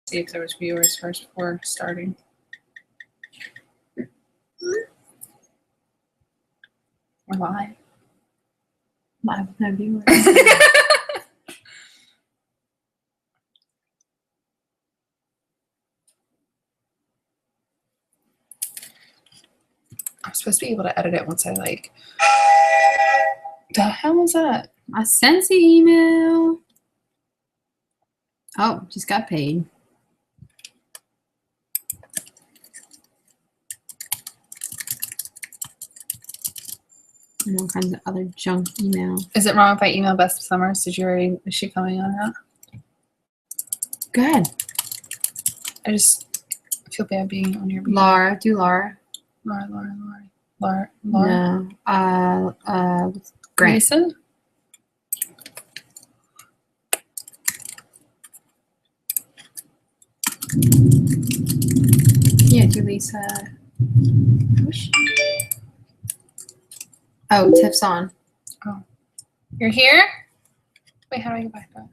see if there was viewers first before starting. We're live. Live with no viewers. I'm supposed to be able to edit it once I like. The hell was that? My Scentsy email. Oh, just got paid. And all kinds of other junk email. Is it wrong if I email Best of Summers? Did you already? Is she coming on that? Go ahead. I just feel bad being on your. Laura, do Laura. Laura. No. Grant. Grayson? Yeah, do Lisa. Oh, Tiff's on. Oh. You're here? Wait, how do I get back up?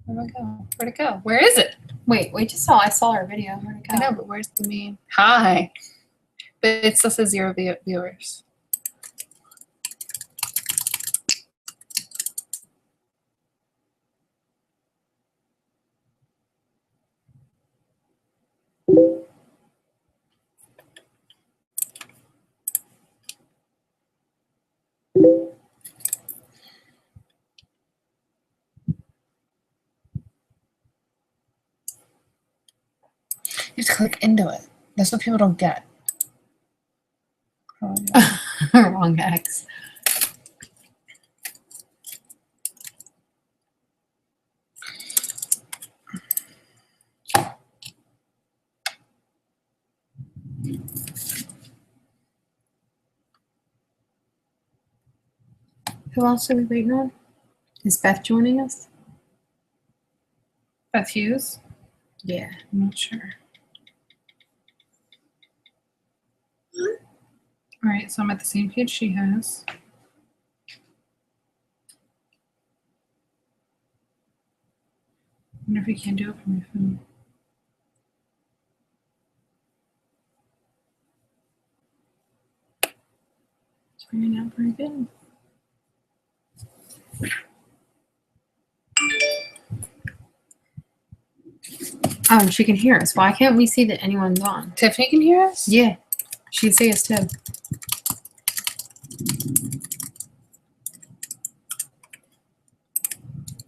Where'd it go? Where'd it go? Where is it? Wait, just saw. I saw her video. Where'd it go? I know, but where's the main? Hi. But it still says 0 viewers. You just click into it. That's what people don't get. Oh, yeah. Wrong X. Who else are we waiting on? Is Beth joining us? Beth Hughes? Yeah. I'm not sure. All right, so I'm at the same page she has. I wonder if you can do it from your phone. It's bringing out pretty good. Oh, and she can hear us. Why can't we see that anyone's on? Tiffany can hear us? Yeah. She can see us too.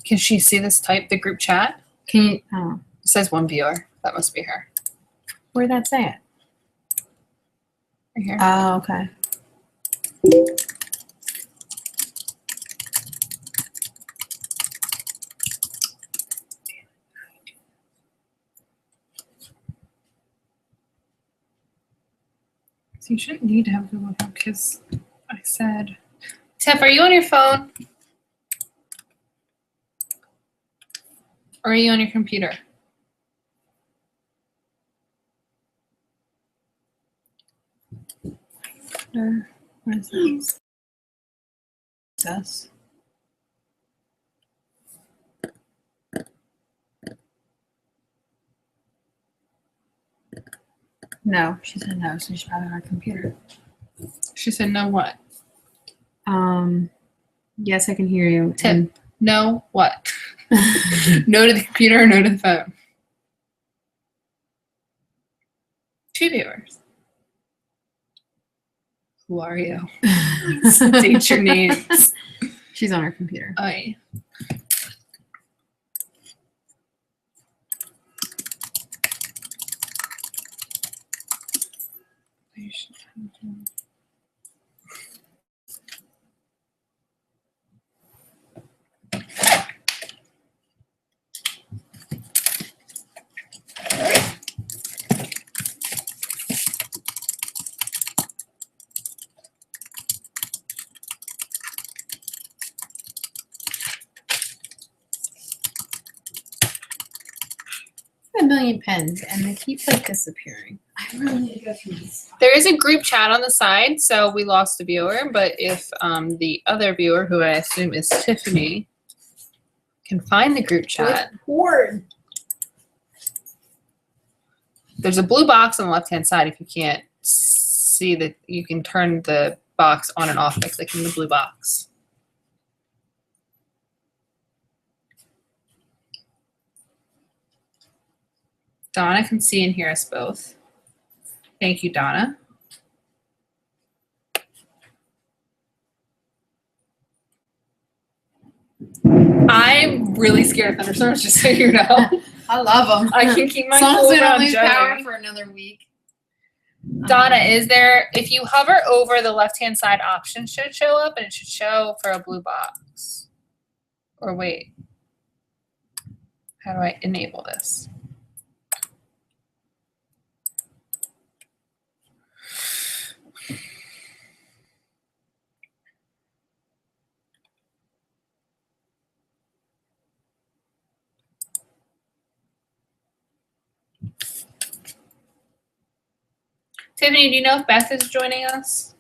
Can she see this type, the group chat? Can you? Oh. It says 1 viewer. That must be her. Where'd that say it? Right here. Oh, okay. So you shouldn't need to have Google Help because I said, Tiff, are you on your phone? Or are you on your computer? What is this? It's us. No, she said no, so she's probably on her computer. She said, no what? Yes, I can hear you. Tiff, no what? No to the computer or no to the phone? 2 viewers. Who are you? State your names. She's on her computer. Aye. A million pens, and they keep like disappearing. I really need to go through these. There is a group chat on the side, so we lost a viewer, but if the other viewer, who I assume is Tiffany, can find the group chat. Word. There's a blue box on the left-hand side. If you can't see that, you can turn the box on and off by clicking the blue box. Donna can see and hear us both. Thank you, Donna. I'm really scared of thunderstorms, just so you know. I love them. I can keep my As long as cool they don't around lose power Joey. for another week. Donna, is there, if you hover over the left-hand side, options should show up, and it should show for a blue box. Or wait. How do I enable this? Tiffany, do you know if Beth is joining us?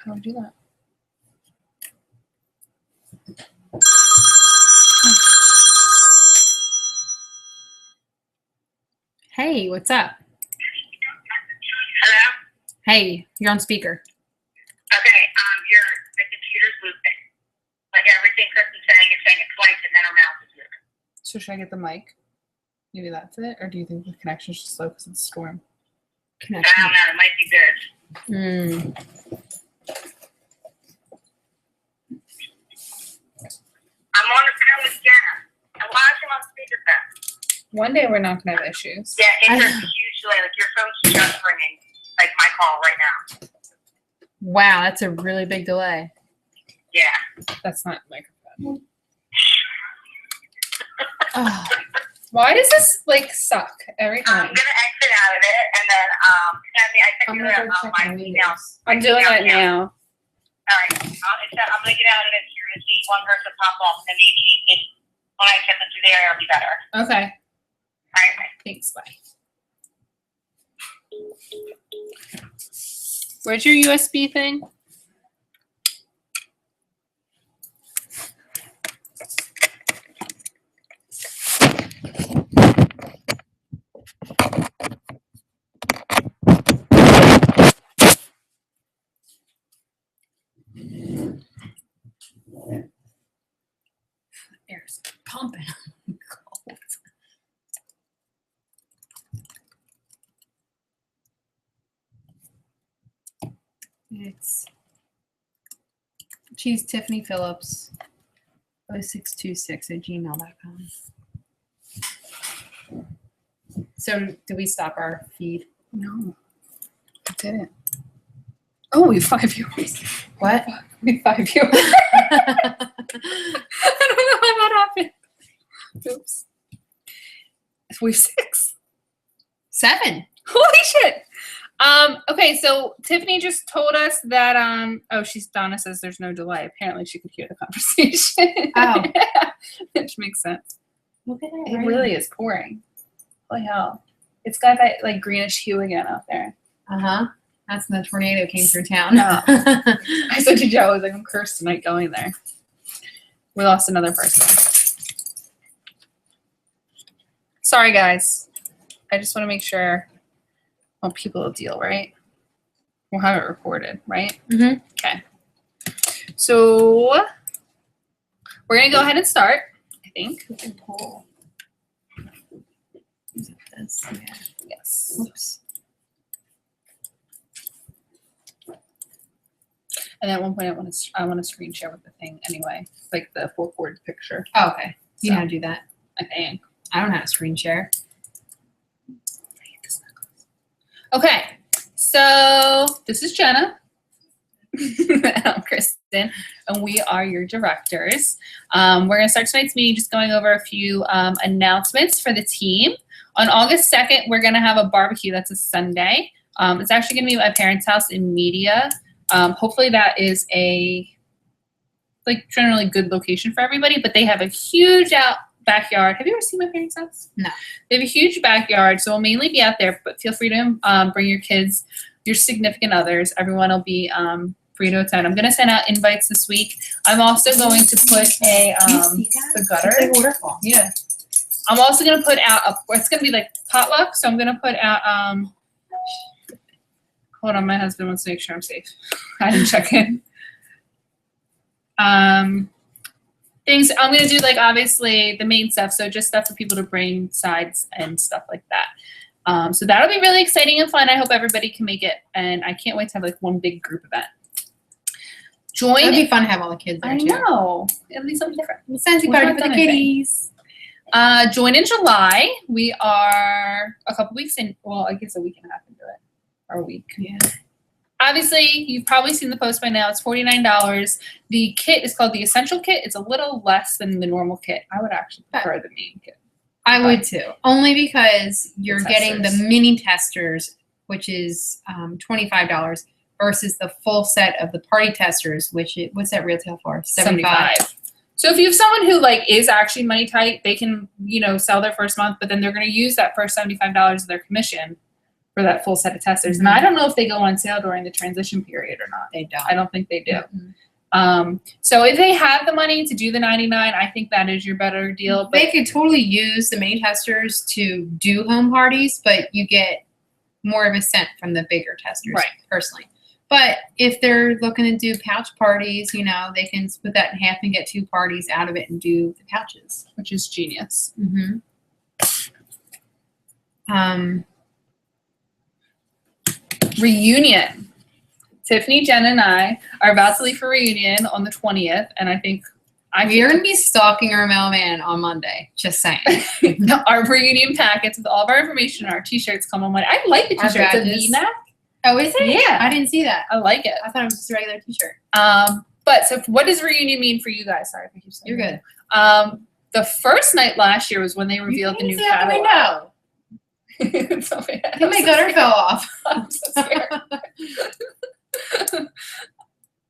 How do I do that? Hey, what's up? Hello? Hey, you're on speaker. Okay, the computer's moving. Like everything Kristen's saying, it's saying it twice and then her mouth is moving. So should I get the mic? Maybe that's it? Or do you think the connection's just slow because it's a storm? I Connection. don't know, it might be good. I'm on the phone with Jenna. I'm watching on speakerphone. One day we're not going to have issues. Yeah, it's a huge delay. Like your phone's just ringing, like my call right now. Wow, that's a really big delay. Yeah. That's not microphone. Oh, Why does this like suck every I'm time? gonna exit out of it and then send me. I I'm sent you gonna go check my my email. emails. I'm doing it now. All right, I'm gonna get out of it. You're gonna see one person pop off, and then maybe when I send them through there, it'll be better. Okay. All right. Thanks. Bye. Where's your USB thing? air's pumping. Cold. She's Tiffany Phillips 0626 at gmail.com. So do we stop our feed? No, I didn't. Oh, we have 5 viewers. What? We have 5 viewers. I don't know how that happened. Oops. We have 6. 7. Holy shit. Okay, so Tiffany just told us that Donna says there's no delay. Apparently she could hear the conversation. Oh. Which makes sense. Look at it. It really is pouring. Holy hell. It's got that like greenish hue again out there. Uh-huh. That's when the tornado came through town. No. I said to Joe, I was like, I'm cursed tonight going there. We lost another person. Sorry, guys. I just want to make sure I want people to deal, right? We'll have it recorded, right? Mhm. Okay. So we're going to go ahead and start, I think. We can pull. Is it this? Yeah. Yes. Oops. And at one point, I want to screen share with the thing anyway, like the 4-chord picture. Oh, okay. You know So- how to do that. I think. I don't know how to screen share. Okay, so this is Jenna. I'm Kristen, and we are your directors. We're going to start tonight's meeting just going over a few announcements for the team. On August 2nd, we're going to have a barbecue. That's a Sunday. It's actually going to be at my parents' house in Media. Hopefully that is a like generally good location for everybody, but they have a huge backyard. Have you ever seen my parents' house? No. They have a huge backyard, so we'll mainly be out there, but feel free to bring your kids, your significant others. Everyone will be free to attend. I'm going to send out invites this week. I'm also going to put the gutter. It's like a waterfall. Yeah. I'm also going to put out, it's going to be like potluck, so I'm going to put out, hold on, my husband wants to make sure I'm safe. I didn't check in. Things, I'm going to do like obviously the main stuff, so just stuff for people to bring, sides and stuff like that. So that'll be really exciting and fun. I hope everybody can make it, and I can't wait to have like one big group event. It'd be fun to have all the kids there I too. know. It'll be something different. Fancy We've party not for the done anything. kiddies. Join in July. We are a couple weeks in, well, I guess a week and a half into it, or a week. Yeah. Obviously, you've probably seen the post by now. It's $49. The kit is called the Essential Kit. It's a little less than the normal kit. I would actually prefer the main kit. I would too. Only because you're The getting the testers. mini testers, which is $25, versus the full set of the party testers, which what's that retail for? 75. So if you have someone who like is actually money tight, they can, sell their first month, but then they're going to use that first $75 of their commission for that full set of testers. And I don't know if they go on sale during the transition period or not. They don't. I don't think they do. Mhm. So if they have the money to do the 99, I think that is your better deal. But They could totally use the mini testers to do home parties, but you get more of a scent from the bigger testers, Right. personally. But if they're looking to do pouch parties, they can split that in half and get 2 parties out of it and do the pouches. which is genius. Mm-hmm. Reunion. Tiffany, Jen, and I are about to leave for reunion on the 20th, and I think We're going to be stalking our mailman on Monday. Just saying. our reunion packets with all of our information and our t-shirts come on Monday. I like the Our t-shirts. It's a badges. V-neck. Oh, is it? Yeah. I didn't see that. I like it. I thought it was just a regular t-shirt. But so what does reunion mean for you guys? Sorry if I keep saying You're good. that. The first night last year was when they revealed the new catalog. window. It's so bad. I think my gutter fell off. I'm so scared.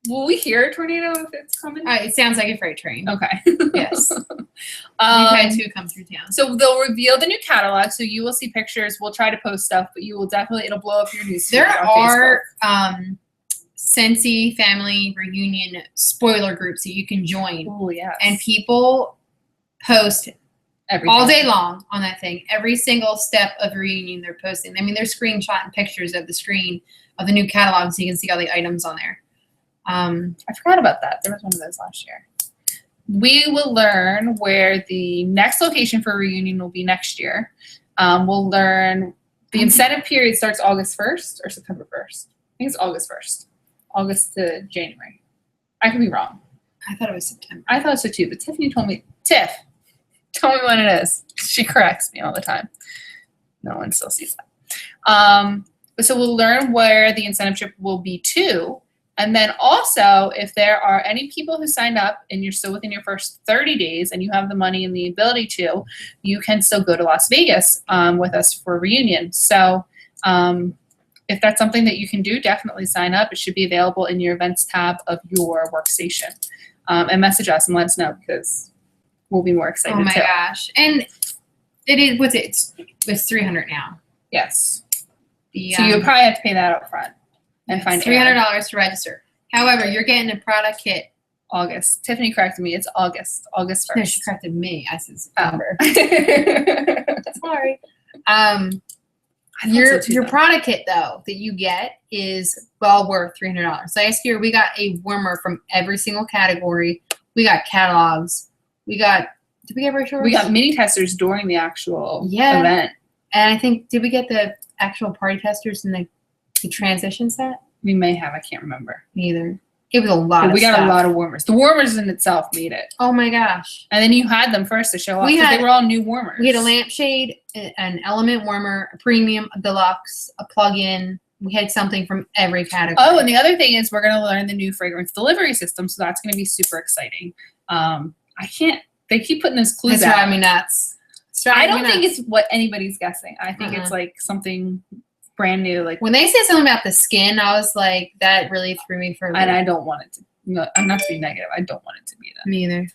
Will we hear a tornado if it's coming? It sounds like a freight train. Okay. Yes. We've Um, had 2 come through town. so they'll reveal the new catalog, so you will see pictures. We'll try to post stuff, but you will definitely, it'll blow up your news. There feed on are Facebook. Scentsy family reunion spoiler groups that you can join. Oh, yes. And people post everything. all day long on that thing. Every single step of reunion they're posting. I mean, they're screenshotting pictures of the screen of the new catalog so you can see all the items on there. I forgot about that. There was one of those last year. We will learn where the next location for reunion will be next year. We'll learn the incentive period starts August 1st or September 1st. I think it's August 1st. August to January. I could be wrong. I thought it was September. I thought so too, but Tiffany told me, Tiff, tell me when it is. She corrects me all the time. No one still sees that. So we'll learn where the incentive trip will be too. And then also, if there are any people who signed up and you're still within your first 30 days and you have the money and the ability to, you can still go to Las Vegas with us for a reunion. So if that's something that you can do, definitely sign up. It should be available in your events tab of your workstation. And message us and let us know because we'll be more excited Oh my too. gosh. And it is, what's it? It's $300 now. Yes. The, So you'll probably have to pay that up front and find $300 to register. However, you're getting a product kit. August. Tiffany corrected me. It's August 1st. No, she corrected me. I said Oh. September. Sorry. I thought Your so too, your though. product kit though that you get is well worth $300. Last year we got a warmer from every single category. We got catalogs. Did we get brochures? We got mini testers during the actual Yeah. event. and I think did we get the actual party testers in the transition set? We may have. I can't remember. Neither. It was a lot. But of we got stuff. a lot of warmers. The warmers in itself made it. Oh my gosh. And then you had them first to show off We because had- they were all new warmers. We had a lampshade, an element warmer, a premium, a deluxe, a plug-in. We had something from every category. Oh, and the other thing is we're going to learn the new fragrance delivery system, so that's going to be super exciting. They keep putting those clues it's out. driving me nuts. I don't think it's what anybody's guessing. I think it's like something brand new, like, When they said something about the skin, I was like, that really threw me for a and loop. I don't want it to. No, I'm not to be negative. I don't want it to be that. Me either.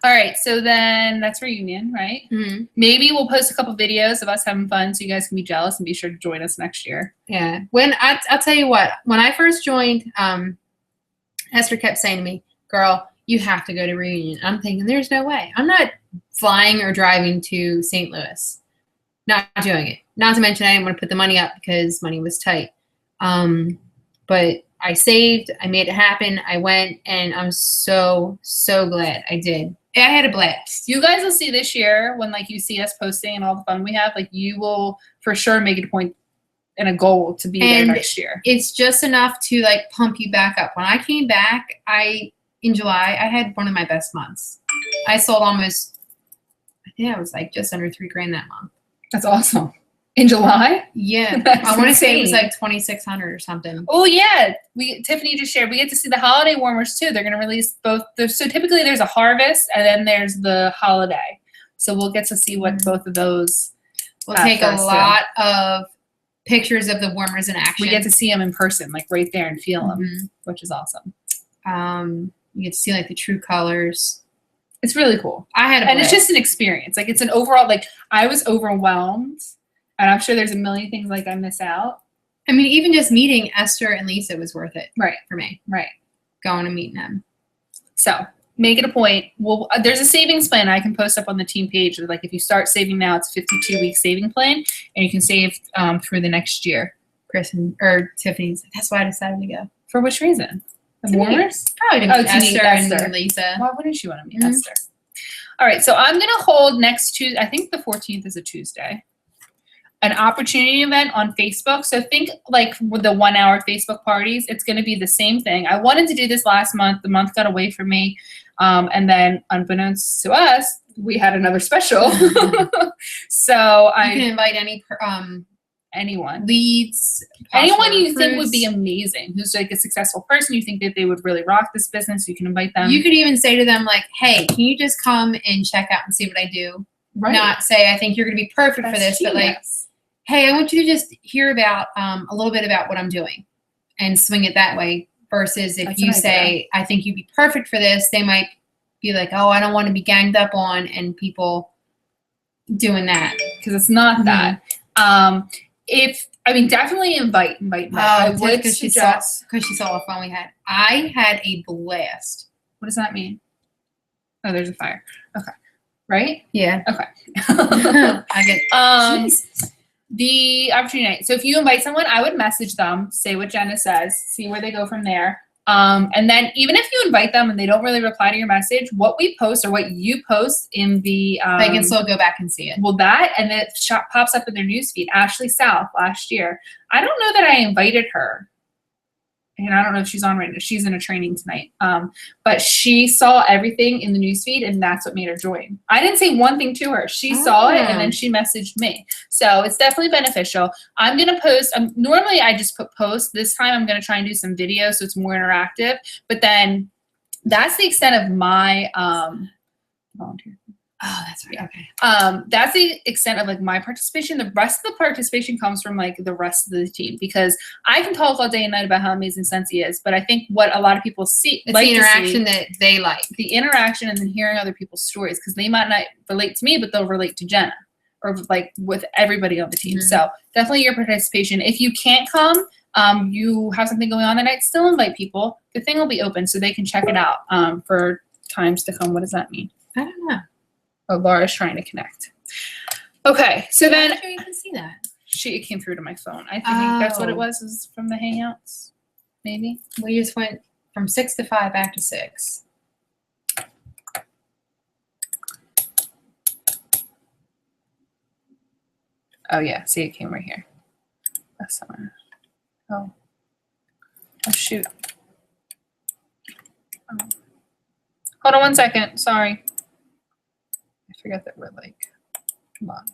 All right, so then that's reunion, right? Mm-hmm. Maybe we'll post a couple videos of us having fun so you guys can be jealous and be sure to join us next year. Yeah. When I'll tell you what, when I first joined, Esther kept saying to me, girl, you have to go to reunion. I'm thinking, there's no way. I'm not flying or driving to St. Louis. Not doing it. Not to mention I didn't want to put the money up because money was tight. But I saved, I made it happen. I went, and I'm so, so glad I did. I had a blast. You guys will see this year when like you see us posting and all the fun we have, like you will for sure make it a point and a goal to be there And next year. It's just enough to like pump you back up. When I came back, in July, I had one of my best months. I sold almost, I think I was like just under $3,000 that month. That's awesome. In July? Yeah, That's I want to say it was insane. like 2,600 or something. Oh yeah, Tiffany just shared. We get to see the holiday warmers too. They're going to release both. So typically there's a harvest and then there's the holiday. So we'll get to see what both of those. We'll at take a first, too. lot of pictures of the warmers in action. We get to see them in person, like right there and feel them, Mhm. which is awesome. You get to see like the true colors. It's really cool. I had a And it's blast. just an experience. Like it's an overall, like I was overwhelmed and I'm sure there's a million things like I miss out. I mean, even just meeting Esther and Lisa was worth it Right. for me. Right. Going and meeting them. So make it a point. Well, there's a savings plan I can post up on the team page. Like if you start saving now, it's a 52-week saving plan and you can save through the next year. Tiffany's. That's why I decided to go. For which reason? The To meet. warmers? Probably to Oh, meet to meet Esther Esther. and Lisa. Why wouldn't you want to meet Mhm. Esther? All right, so I'm going to hold next Tuesday, I think the 14th is a Tuesday, an opportunity event on Facebook. So think like with the 1 hour Facebook parties, it's going to be the same thing. I wanted to do this last month. The month got away from me. And then unbeknownst to us, we had another special. So You can invite anyone. leads. Anyone possible you think would recruits. be amazing, who's like a successful person, you think that they would really rock this business, you can invite them. You could even say to them like, "Hey, can you just come and check out and see what I do?" right. Not say, "I think you're going to be perfect for That's this," but like, genius. "Hey, I want you to just hear about a little bit about what I'm doing," and swing it that way. Versus if That's you an say, "I think you'd be perfect for this," they might be like, "Oh, I don't want to be ganged up on," and people doing that. because it's not Mhm. that. Definitely invite. I would because suggest. she saw the fun we had. I had a blast. What does that mean? Oh, there's a fire. Okay, right? Yeah. Okay. I get. Jesus. The opportunity night. So if you invite someone, I would message them, say what Jenna says, see where they go from there. And then even if you invite them and they don't really reply to your message, what we post or what you post in the They can still go back and see it. well, that and it pops up in their newsfeed. Ashley South last year. I don't know that I invited her, and I don't know if she's on right now. She's in a training tonight. But she saw everything in the newsfeed, and that's what made her join. I didn't say one thing to her. She saw it, and then she messaged me. So it's definitely beneficial. I'm gonna post. Normally, I just put posts. This time, I'm gonna try and do some video, so it's more interactive. But then, that's the extent of my volunteer. Oh, that's right. Okay. That's the extent of like my participation. The rest of the participation comes from like the rest of the team because I can talk all day and night about how amazing Sensi is, but I think what a lot of people see It's like the to interaction see, that they like. the interaction and then hearing other people's stories because they might not relate to me, but they'll relate to Jenna or like with everybody on the team. Mhm. So definitely your participation. If you can't come, you have something going on that night, still invite people. The thing will be open so they can check it out for times to come. What does that mean? I don't know. Oh, Laura's trying to connect. Okay, so then I'm sure you can see that. it came through to my phone. I think that's what it Oh. was, is from the Hangouts, maybe. We just went from 6 to 5 back to 6. Oh yeah, see it came right here. That's not. Oh. Oh shoot. Oh. Hold on 1 second. Sorry. I forgot that we're like live.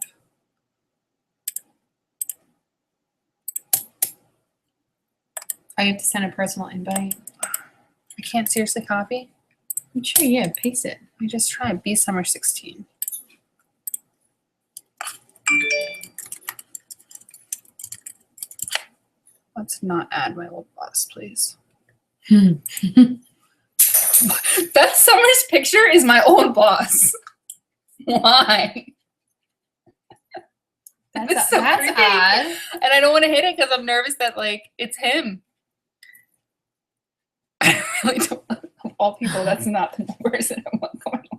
I have to send a personal invite. I can't seriously copy. I'm sure, yeah, paste it. I just tried. Be summer 16. Let's not add my old boss, please. Hmm. Beth Summers' picture is my old boss. Why? It's so That's creepy. odd. And I don't want to hit it because I'm nervous that like it's him. I really don't. Of all people, that's not the person I want going on.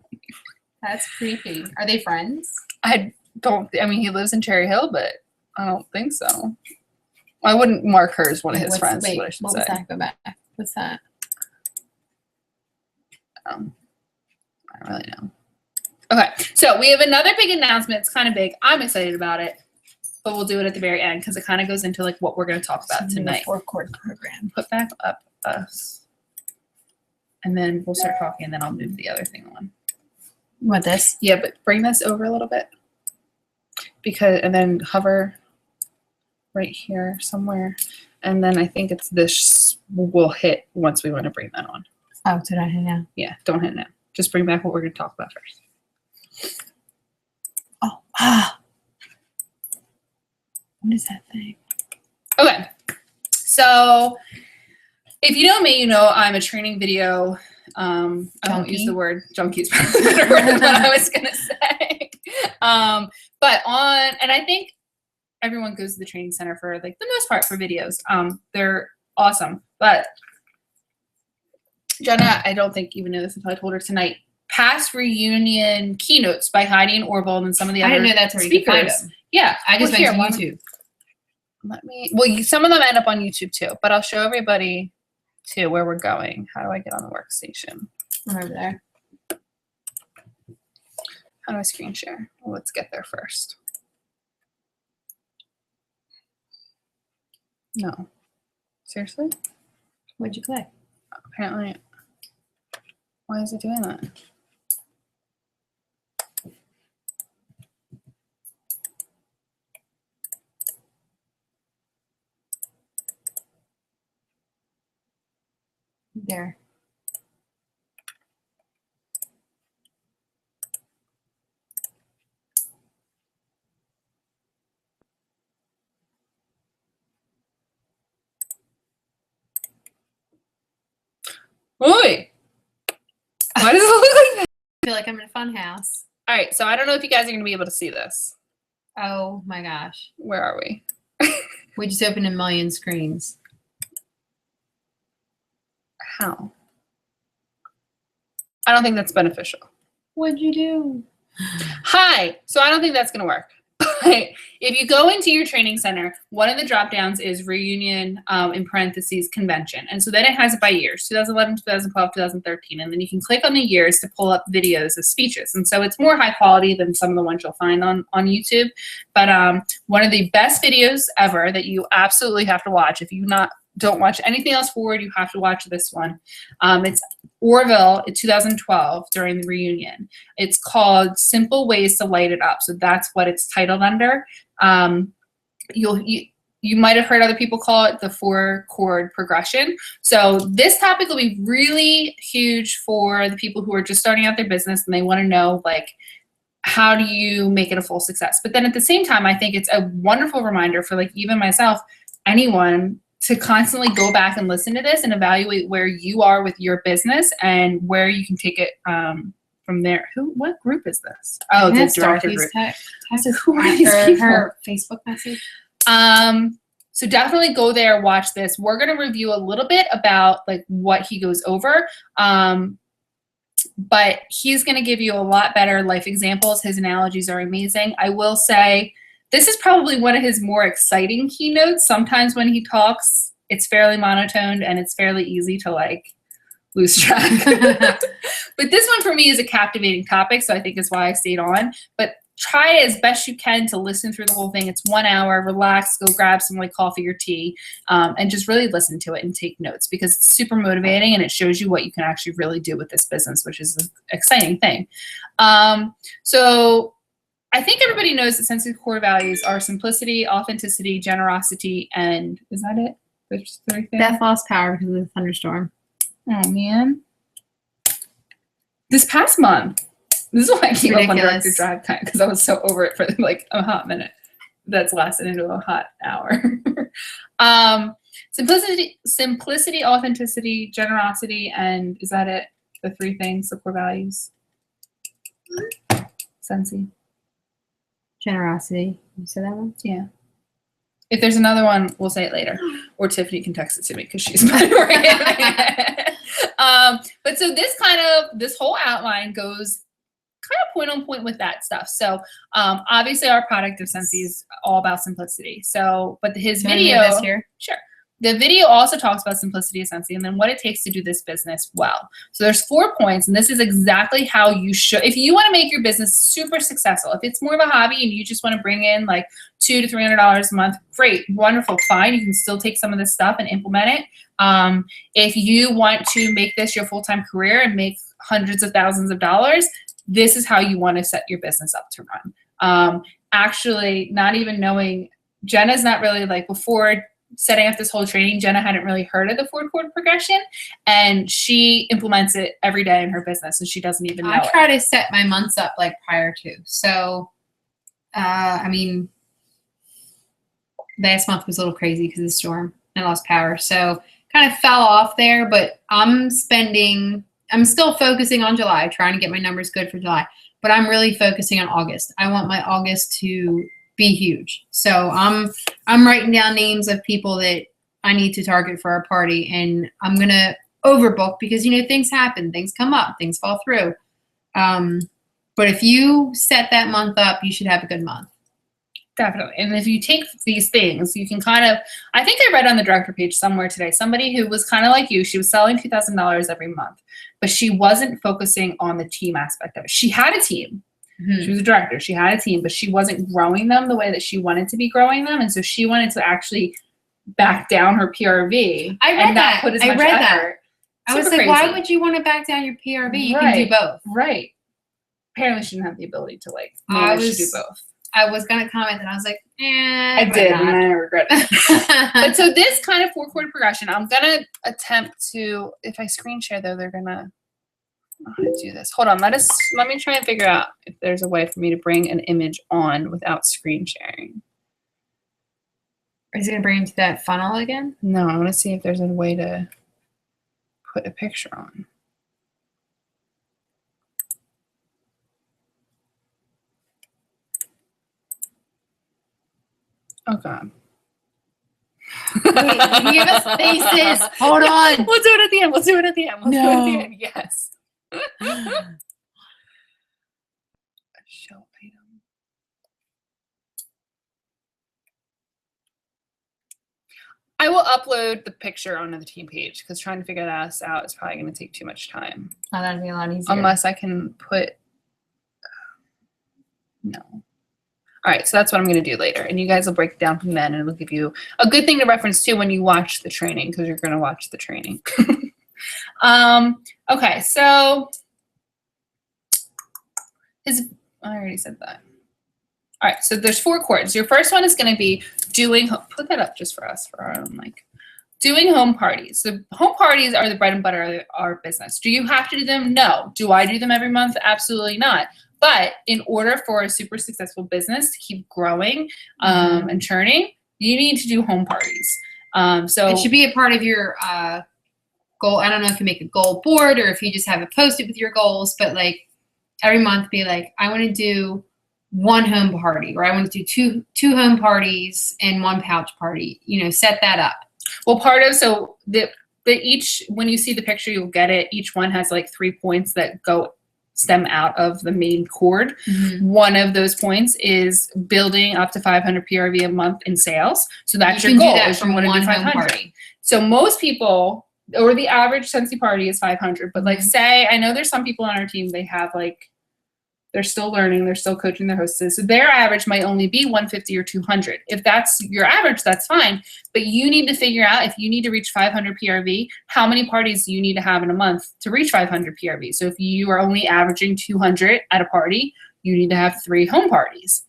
That's creepy. Are they friends? I don't. I mean, he lives in Cherry Hill, but I don't think so. I wouldn't mark her as one of his friends. Is what I should what say. was that? Go back. What's that? I don't really know. Okay, so we have another big announcement. It's kind of big. I'm excited about it, but we'll do it at the very end because it kind of goes into like what we're going to talk about tonight. 4-chord program. Put back up us, and then we'll start talking, and then I'll move the other thing on. What this? Yeah, but bring this over a little bit and then hover right here somewhere, and then I think it's this will hit once we want to bring that on. Oh, did I hit now? Yeah, don't hit now. Just bring back what we're going to talk about first. Oh, ah. What is that thing? Okay, so if you know me, you know I'm a training video. I won't use Junkie? the word junkie is probably the better word than what I was gonna say. But and I think everyone goes to the training center for like the most part for videos. They're awesome, but Jenna, I don't think you even know this until I told her tonight. Past reunion keynotes by Heidi and Orville and some of the I other didn't know that's where you could find speakers. them. Yeah, I just well, went to here, YouTube. Let me. Well, some of them end up on YouTube too, but I'll show everybody too where we're going. How do I get on the workstation? I'm over there. How do I screen share? Well, let's get there first. No. Seriously? What'd you click? Apparently. Why is it doing that? There. Oi! Why does it look like that? I feel like I'm in a fun house. All right, so I don't know if you guys are going to be able to see this. Oh my gosh. Where are we? We just opened a million screens. How? I don't think that's beneficial. What'd you do? Hi. So I don't think that's going to work. If you go into your training center, one of the drop downs is reunion in parentheses convention. And so then it has it by years, 2011, 2012, 2013. And then you can click on the years to pull up videos of speeches. And so it's more high quality than some of the ones you'll find on YouTube. But one of the best videos ever that you absolutely have to watch, if you don't watch anything else forward, you have to watch this one. It's Orville in 2012 during the reunion. It's called Simple Ways to Light It Up. So that's what it's titled under. You might have heard other people call it the 4-chord progression. So this topic will be really huge for the people who are just starting out their business and they want to know, like, how do you make it a full success? But then at the same time, I think it's a wonderful reminder for, like, even myself, anyone, to constantly go back and listen to this and evaluate where you are with your business and where you can take it from there. What group is this? Oh, the director group. So who are these people? Her Facebook message. So definitely go there, watch this. We're going to review a little bit about like what he goes over. But he's going to give you a lot better life examples. His analogies are amazing. I will say, this is probably one of his more exciting keynotes. Sometimes when he talks, it's fairly monotoned and it's fairly easy to like lose track. But this one for me is a captivating topic, so I think is why I stayed on. But try as best you can to listen through the whole thing. It's 1 hour, relax, go grab some like coffee or tea, and just really listen to it and take notes because it's super motivating and it shows you what you can actually really do with this business, which is an exciting thing. So I think everybody knows that Sensitive core values are simplicity, authenticity, generosity, and is that it? There's 3 things? Beth lost power because of the thunderstorm. Oh man. This past month, this is why I came up on Director Drive Time because I was so over it for like a hot minute. That's lasted into a hot hour. simplicity, authenticity, generosity, and is that it? The 3 things, the core values. Scentsy. Generosity. You said that one? Yeah. If there's another one, we'll say it later, or Tiffany can text it to me because she's remembering it. But so this whole outline goes kind of point on point with that stuff. So obviously our product of Scentsy is all about simplicity. So, but his video, This here? sure. The video also talks about simplicity of Scentsy and then what it takes to do this business well. So there's 4 points, and this is exactly how you should, if you want to make your business super successful, if it's more of a hobby and you just want to bring in like $200 to $300 a month, great, wonderful, fine. You can still take some of this stuff and implement it. If you want to make this your full-time career and make hundreds of thousands of dollars, this is how you want to set your business up to run. Actually, not even knowing, Jenna's not really like, before setting up this whole training, Jenna hadn't really heard of the 4-chord progression, and she implements it every day in her business, and she doesn't even know I try to set my months up like prior to. So, I mean, last month was a little crazy because of the storm. I lost power. So kind of fell off there, but I'm still focusing on July, trying to get my numbers good for July, but I'm really focusing on August. I want my August to be huge. So I'm writing down names of people that I need to target for our party, and I'm going to overbook because, you know, things happen, things come up, things fall through. But if you set that month up, you should have a good month. Definitely. And if you take these things, you can kind of, I think I read on the director page somewhere today, somebody who was kind of like you, she was selling $2,000 every month, but she wasn't focusing on the team aspect of it. She had a team. She was a director. She had a team, but she wasn't growing them the way that she wanted to be growing them. And so she wanted to actually back down her PRV. I read that. Put as I much read effort. that. I was Super like, why crazy. would you want to back down your PRV? You Right. can do both. Right. Apparently she didn't have the ability to like I manage to do both. I was going to comment and I was like, I did, and I regret it. But so this kind of 4-chord progression, I'm going to attempt to, if I screen share though, they're going to do this. Hold on, let me try and figure out if there's a way for me to bring an image on without screen sharing. Is it going to bring you to that funnel again? No, I want to see if there's a way to put a picture on. Oh God. Wait, give us faces. Hold on. We'll do it at the end. We'll do it at the end. We'll do it at the end. Yes. Show item. I will upload the picture onto the team page because trying to figure that out is probably going to take too much time. Oh, that'd be a lot easier. Unless I can put, no. All right, so that's what I'm going to do later. And you guys will break it down from then, and it'll give you a good thing to reference to when you watch the training, because you're going to watch the training. Okay, so I already said that. All right, so there's 4 chords. Your first one is going to be doing, put that up just for us, for our own mic. Doing home parties. So home parties are the bread and butter of our business. Do you have to do them? No. Do I do them every month? Absolutely not. But in order for a super successful business to keep growing and churning, you need to do home parties. So it should be a part of your goal. I don't know if you make a goal board or if you just have it posted with your goals, but like every month be like, I want to do 1 home party, or I want to do two home parties and 1 pouch party. You know, set that up. Well, part of, so the each, when you see the picture, you'll get it. Each one has like 3 points that stem out of the main chord. One of those points is building up to 500 PRV a month in sales. So that's your goal. Do that from 1 home party. So most people, or the average Scentsy party is 500. But like say, I know there's some people on our team, they have like, they're still learning, they're still coaching their hostess. So their average might only be 150 or 200. If that's your average, that's fine. But you need to figure out, if you need to reach 500 PRV, how many parties do you need to have in a month to reach 500 PRV? So if you are only averaging 200 at a party, you need to have 3 home parties.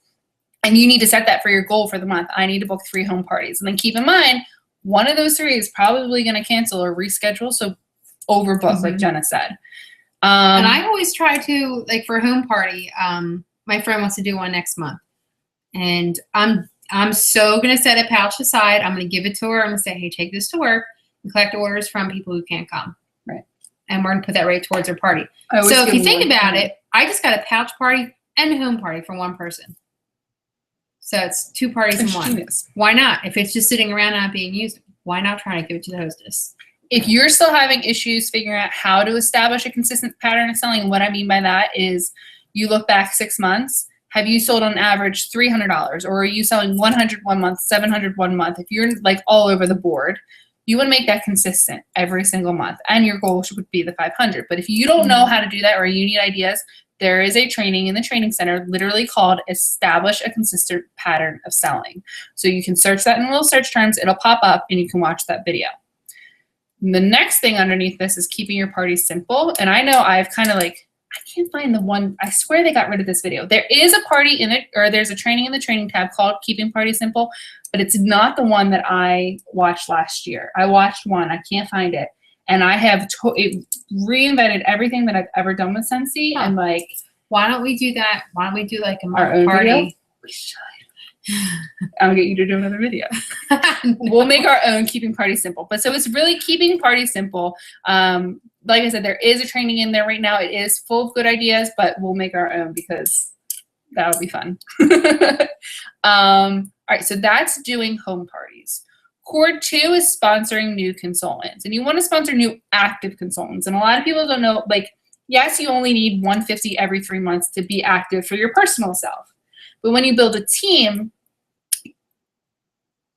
And you need to set that for your goal for the month. I need to book 3 home parties. And then keep in mind, one of those 3 is probably going to cancel or reschedule. So overbook, like Jenna said. And I always try to, like for a home party, my friend wants to do one next month. And I'm I'm so going to set a pouch aside. I'm going to give it to her. I'm going to say, hey, take this to work and collect orders from people who can't come. Right. And we're going to put that right towards her party. I always So if give you think one about thing. it, I just got a pouch party and a home party for one person. So it's 2 parties in It's one. genius. Why not? If it's just sitting around not being used, why not try to give it to the hostess? If you're still having issues figuring out how to establish a consistent pattern of selling, what I mean by that is you look back 6 months. Have you sold on average $300, or are you selling 100 one month, 700 one month? If you're like all over the board, you want to make that consistent every single month, and your goal would be the 500. But if you don't know how to do that, or you need ideas, there is a training in the training center literally called Establish a Consistent Pattern of Selling. So you can search that in little search terms, it'll pop up, and you can watch that video. The next thing underneath this is keeping your party simple. And I know I've kind of like, I can't find the one, I swear they got rid of this video. There is a party in it, or there's a training in the training tab called Keeping Party Simple, but it's not the one that I watched last year. I watched one, I can't find it. And I have it reinvented everything that I've ever done with Scentsy. And like, Why don't we do that? Why don't we do like a our month own party? video. We should. I'll get you to do another video. We'll make our own Keeping Party Simple. But so it's really keeping party simple. Like I said, there is a training in there right now. It is full of good ideas, but we'll make our own because that'll be fun. All right, so that's doing home parties. Core 2 is sponsoring new consultants. And you want to sponsor new active consultants. And a lot of people don't know, like, yes, you only need 150 every 3 months to be active for your personal self. But when you build a team,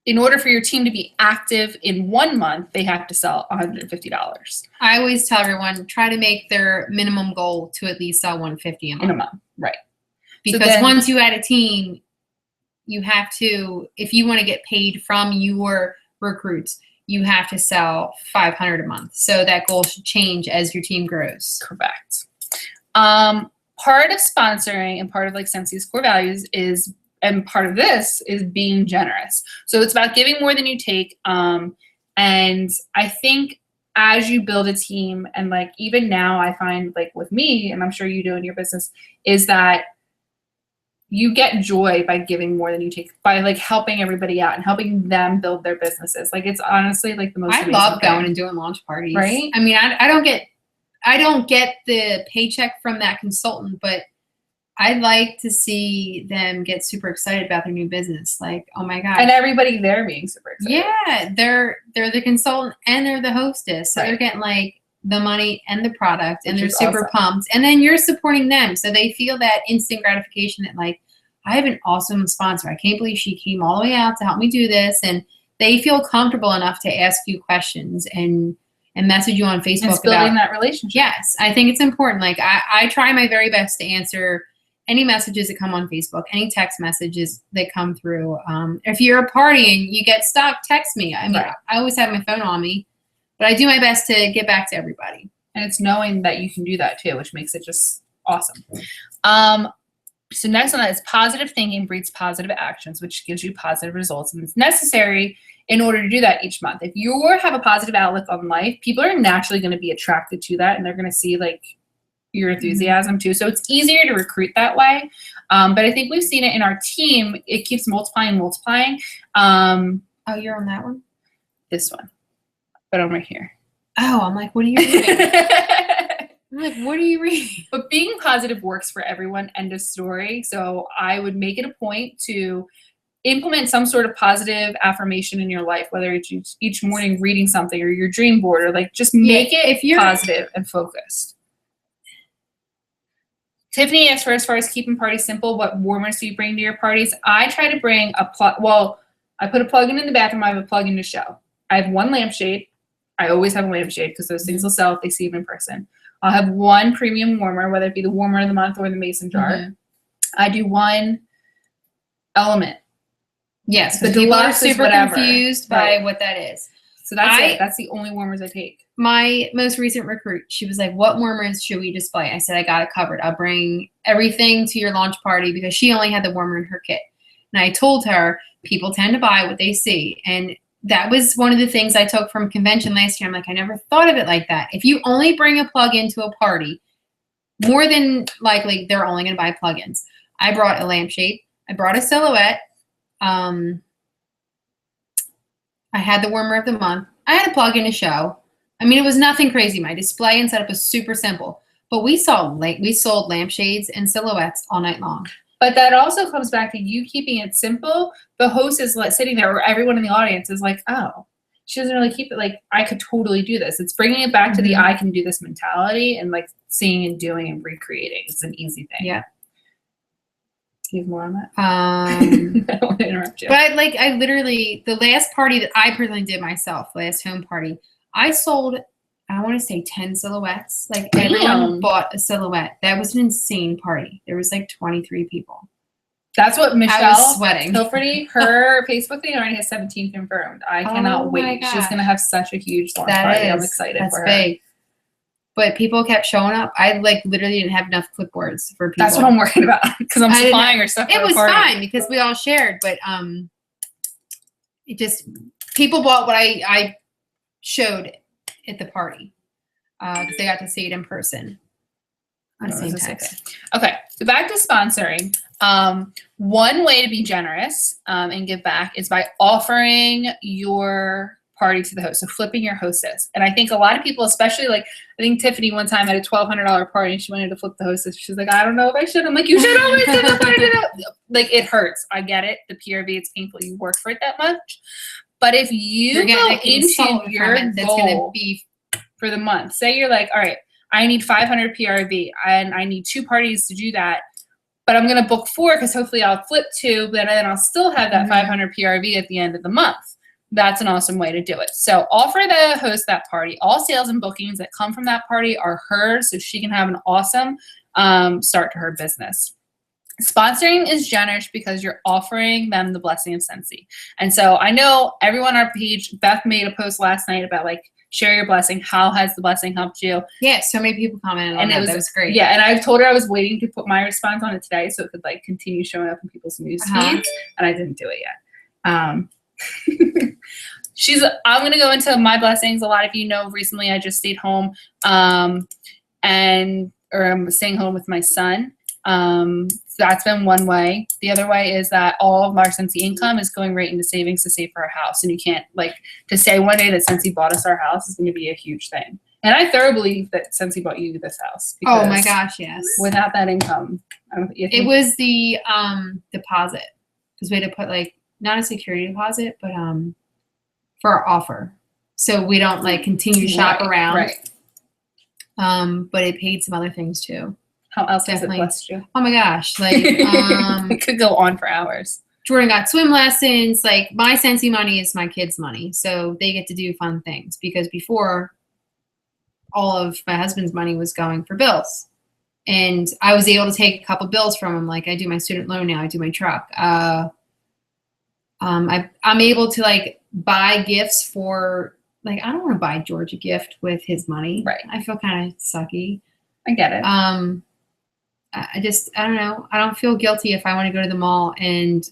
in order for your team to be active in 1 month, they have to sell $150 I always tell everyone, try to make their minimum goal to at least sell 150 a in a month. month. Right. Because then- once you add a team, you have to, if you want to get paid from your recruits, you have to sell 500 a month. So that goal should change as your team grows. Correct. Part of sponsoring and part of like Scentsy's core values is, and part of this is being generous. So it's about giving more than you take. And I think as you build a team, and like even now I find like with me, and I'm sure you do in your business, is that you get joy by giving more than you take, by like helping everybody out and helping them build their businesses. Like it's honestly like the most I amazing love thing. going and doing launch parties. Right? I mean, I don't get the paycheck from that consultant, but I like to see them get super excited about their new business. Like, oh my God. And everybody there being super excited. Yeah, they're the consultant and they're the hostess. So Right. they're getting like the money and the product, and Which they're is super awesome. pumped. And then you're supporting them. So they feel that instant gratification that like, I have an awesome sponsor. I can't believe she came all the way out to help me do this. And they feel comfortable enough to ask you questions and message you on Facebook It's building about that relationship. Yes, I think it's important. Like I try my very best to answer any messages that come on Facebook, any text messages that come through. If you're a party and you get stuck, text me. I mean, Right. I always have my phone on me, but I do my best to get back to everybody. And it's knowing that you can do that too, which makes it just awesome. So next on that is positive thinking breeds positive actions, which gives you positive results. And it's necessary in order to do that each month. If you have a positive outlook on life, people are naturally going to be attracted to that, and they're going to see like your enthusiasm too. So it's easier to recruit that way. But I think we've seen it in our team. It keeps multiplying. Oh, you're on that one? This one, but I'm right here. Oh, I'm like, what are you reading? I'm like, what are you reading? But being positive works for everyone, end of story. So I would make it a point to implement some sort of positive affirmation in your life, whether it's each morning reading something or your dream board, or like just make it if you're positive and focused. Tiffany asked for, as far as keeping parties simple, what warmers do you bring to your parties? I try to bring a plug. Well, I put a plug-in in the bathroom. I have a plug-in to show. I have one lampshade. I always have a lampshade because those things will sell if they see them in person. I'll have one premium warmer, whether it be the warmer of the month or the mason jar. Mhm. I do one element. Yes, The but people are deluxe is super whatever. confused by Right. what that is. So that's I- it. That's the only warmers I take. My most recent recruit, she was like, what warmers should we display? I said, I got it covered. I'll bring everything to your launch party, because she only had the warmer in her kit. And I told her, people tend to buy what they see. And that was one of the things I took from convention last year. I'm like, I never thought of it like that. If you only bring a plug-in to a party, more than likely they're only going to buy plugins. I brought a lampshade. I brought a silhouette. I had the warmer of the month. I had to plug in a show. I mean, it was nothing crazy. My display and setup was super simple. But we sold lampshades and silhouettes all night long. But that also comes back to you keeping it simple. The host is like sitting there, or everyone in the audience is like, oh, she doesn't really keep it like, I could totally do this. It's bringing it back to the I can do this mentality and like seeing and doing and recreating. It's an easy thing. Yeah. You have more on that? I I don't want to interrupt you. But I literally, the last party that I personally did myself, last home party, I sold, I want to say 10 silhouettes. Like everyone Damn. bought a silhouette. That was an insane party. There was like 23 people. That's what I Michelle was sweating. Hilferty, her Facebook thing already has 17 confirmed. I cannot Oh my wait. She's gosh. going to have such a huge launch That party. is. I'm excited That's for her. big. But people kept showing up. I like literally didn't have enough clipboards for people. That's what I'm worried about because I'm I didn't- supplying her stuff. It for was the party. fine because we all shared, but it just people bought what I showed at the party because they got to see it in person on Oh, St. this is Pat's. Okay, so back to sponsoring. One way to be generous and give back is by offering your party to the host, so flipping your hostess. And I think a lot of people, especially like, I think Tiffany one time had a $1,200 party and she wanted to flip the hostess. She's like, I don't know if I should. I'm like, you should always do that. Like, it hurts. I get it. The PRV, it's painful. You work for it that much. But if you You're go getting a into consultant your from it that's going to goal be for the month, say you're like, all right, I need 500 PRV and I need 2 parties to do that. But I'm going to book 4 because hopefully I'll flip 2, but then I'll still have that 500 PRV at the end of the month. That's an awesome way to do it. So offer the host that party. All sales and bookings that come from that party are hers, so she can have an awesome start to her business. Sponsoring is generous because you're offering them the blessing of Scentsy. And so I know everyone on our page, Beth made a post last night about like, share your blessing. How has the blessing helped you? Yeah, so many people commented on that. That was great. Yeah, and I told her I was waiting to put my response on it today so it could like continue showing up in people's news feeds, and I didn't do it yet. I'm gonna go into my blessings. A lot of you know recently I just stayed home I'm staying home with my son. So that's been one way. The other way is that all of our Scentsy income is going right into savings to save for our house. And you can't like to say one day that Scentsy bought us our house is going to be a huge thing. And I thoroughly believe that Scentsy bought you this house. Oh my gosh, yes. Without that income, It was the deposit because we had to put like not a security deposit, but for our offer, so we don't like continue to shop around. Right. But it paid some other things too. How else has it Definitely. blessed you? Oh my gosh, like It could go on for hours. Jordan got swim lessons. Like my Scentsy money is my kids' money, so they get to do fun things. Because before, all of my husband's money was going for bills, and I was able to take a couple bills from him. Like I do my student loan now. I do my truck. I'm able to like buy gifts for like I don't want to buy George a gift with his money. Right. I feel kind of sucky. I get it. I don't know. I don't feel guilty if I want to go to the mall and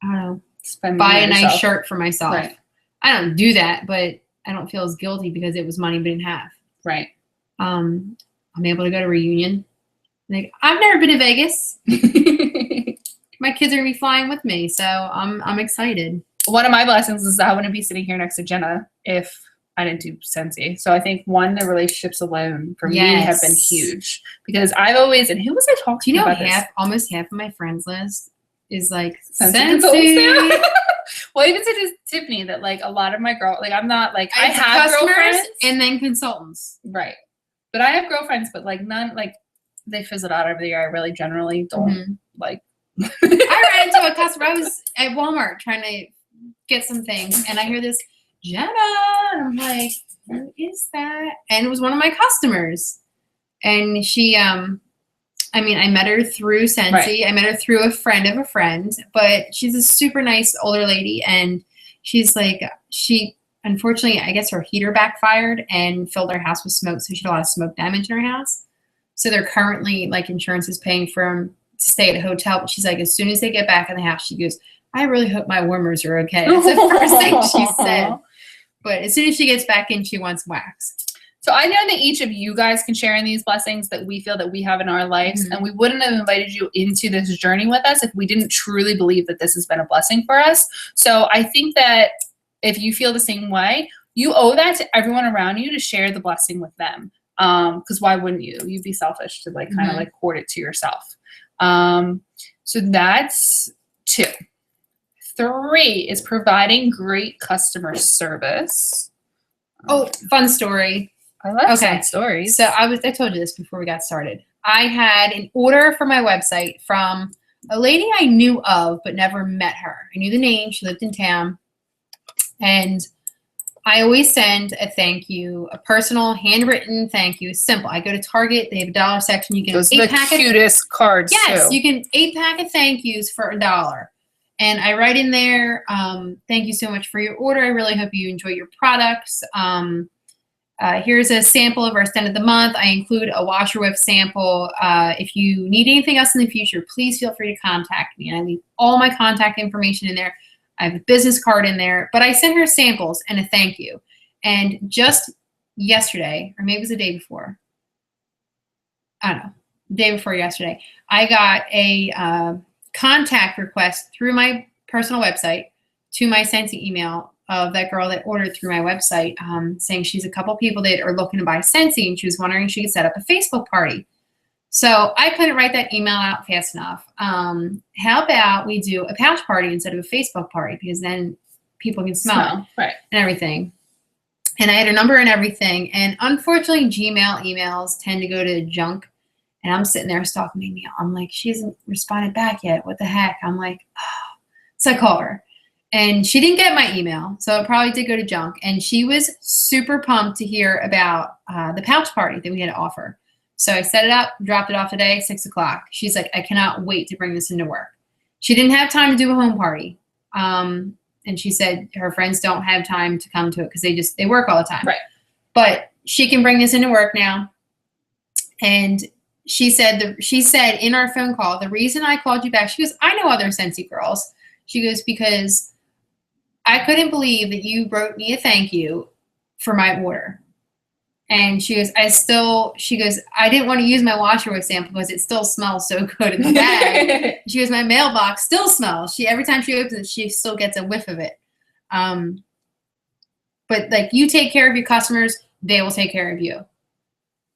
I don't know, Spend buy money a on nice yourself. shirt for myself. Right. I don't do that, but I don't feel as guilty because it was money we didn't have. Right. I'm able to go to Reunion. Like I've never been to Vegas. My kids are gonna be flying with me, so I'm excited. One of my blessings is that I wouldn't be sitting here next to Jenna if I didn't do Scentsy. So I think the relationships alone for me have been Yes. huge because I've always, and who was I talking Do you know about this? almost half of my friends list is like Scentsy consultants Scentsy. now? Well, even to Tiffany that like a lot of my I'm not like, I It's have customers girlfriends. and then consultants. Right. But I have girlfriends, but like none, like they fizzled out over the year. I really generally don't Mhm. like. I ran into a customer. I was at Walmart trying to get some things, and I hear this Jenna, and I'm like, "Who is that?" And it was one of my customers, and she, I met her through Scentsy. Right. I met her through a friend of a friend, but she's a super nice older lady, and she's like, unfortunately, I guess her heater backfired and filled her house with smoke, so she had a lot of smoke damage in her house. So they're currently like insurance is paying for them to stay at a hotel. But she's like, as soon as they get back in the house, she goes, I really hope my warmers are okay. That's the first thing she said. But as soon as she gets back in, she wants wax. So I know that each of you guys can share in these blessings that we feel that we have in our lives, Mhm. and we wouldn't have invited you into this journey with us if we didn't truly believe that this has been a blessing for us. So I think that if you feel the same way, you owe that to everyone around you to share the blessing with them. Because why wouldn't you? You'd be selfish to like kind of Mhm. like hoard it to yourself. So that's 2. 3 is providing great customer service. Oh, fun story. I love Okay. sad stories. So I told you this before we got started. I had an order for my website from a lady I knew of but never met her. I knew the name. She lived in town. And I always send a thank you, a personal handwritten thank you. Simple. I go to Target. They have a dollar section. You get Those an are the 8-pack of cutest cards Yes, too. you can 8-pack of thank yous for $1. And I write in there, thank you so much for your order. I really hope you enjoy your products. Here's a sample of our Scent of the Month. I include a washer whiff sample. If you need anything else in the future, please feel free to contact me. And I leave all my contact information in there. I have a business card in there, but I sent her samples and a thank you. And just yesterday, or maybe it was the day before, I don't know, the day before yesterday, I got a contact request through my personal website to my Scentsy email of that girl that ordered through my website, saying she's a couple people that are looking to buy Scentsy, and she was wondering if she could set up a Facebook party. So I couldn't write that email out fast enough. How about we do a pouch party instead of a Facebook party, because then people can smell it Right. and everything. And I had her number and everything. And unfortunately, Gmail emails tend to go to junk. And I'm sitting there stalking my email. I'm like, she hasn't responded back yet. What the heck? I'm like, oh. So I call her. And she didn't get my email. So it probably did go to junk. And she was super pumped to hear about the pouch party that we had to offer. So I set it up, dropped it off today, 6 o'clock. She's like, I cannot wait to bring this into work. She didn't have time to do a home party. And she said her friends don't have time to come to it because they work all the time. Right. But she can bring this into work now. And she said in our phone call, the reason I called you back, she goes, I know other Scentsy girls. She goes, because I couldn't believe that you wrote me a thank you for my order. And she goes, I didn't want to use my washer whiff sample because it still smells so good in the bag. She goes, my mailbox still smells. Every time she opens it, she still gets a whiff of it. But like, you take care of your customers, they will take care of you.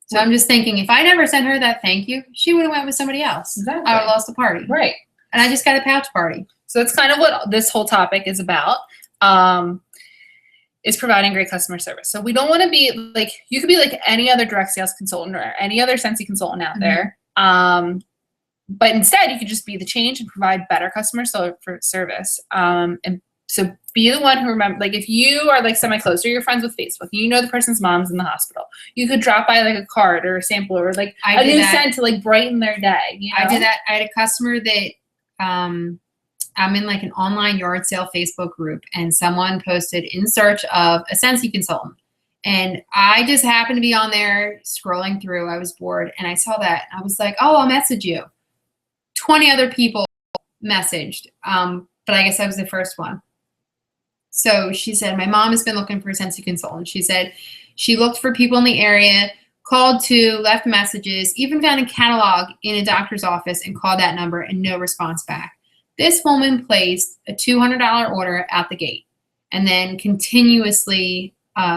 So I'm just thinking, if I never sent her that thank you, she would have went with somebody else. Exactly. I would have lost the party. Right. And I just got a pouch party. So that's kind of what this whole topic is about. Is providing great customer service. So we don't want to be like, you could be like any other direct sales consultant or any other Scentsy consultant out there. But instead you could just be the change and provide better customer service. And so be the one who remember, like if you are like semi-close or you're friends with Facebook, you know the person's mom's in the hospital, you could drop by like a card or a sample or like a new scent to like brighten their day. You know? I did that. I had a customer that, I'm in like an online yard sale Facebook group, and someone posted in search of a Scentsy consultant. And I just happened to be on there scrolling through. I was bored and I saw that. I was like, oh, I'll message you. 20 other people messaged, but I guess I was the first one. So she said, my mom has been looking for a Scentsy consultant. She said she looked for people in the area, called to, left messages, even found a catalog in a doctor's office and called that number and no response back. This woman placed a $200 order out the gate and then continuously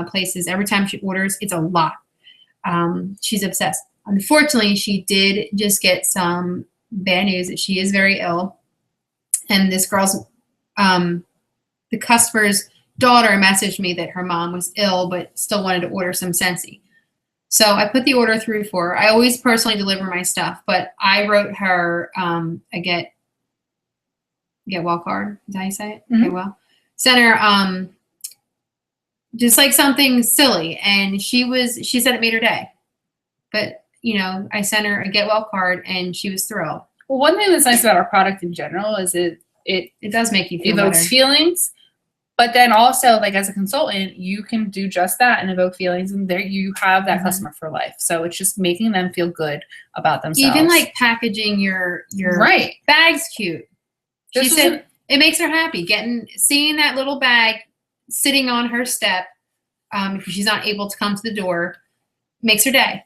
places every time she orders. It's a lot. She's obsessed. Unfortunately, she did just get some bad news that she is very ill. And this girl's, the customer's daughter messaged me that her mom was ill but still wanted to order some Scentsy. So I put the order through for her. I always personally deliver my stuff, but I wrote her a get well card. Is that how you say it? Mm-hmm. Okay, well. Sent her just like something silly. And she said it made her day. But, you know, I sent her a get well card and she was thrilled. Well, one thing that's nice about our product in general is it does make you feel evokes better. feelings. But then also, like as a consultant, you can do just that and evoke feelings, and there you have that customer for life. So it's just making them feel good about themselves. Even like packaging your right bag's cute. She said it makes her happy seeing that little bag sitting on her step because she's not able to come to the door. makes her day.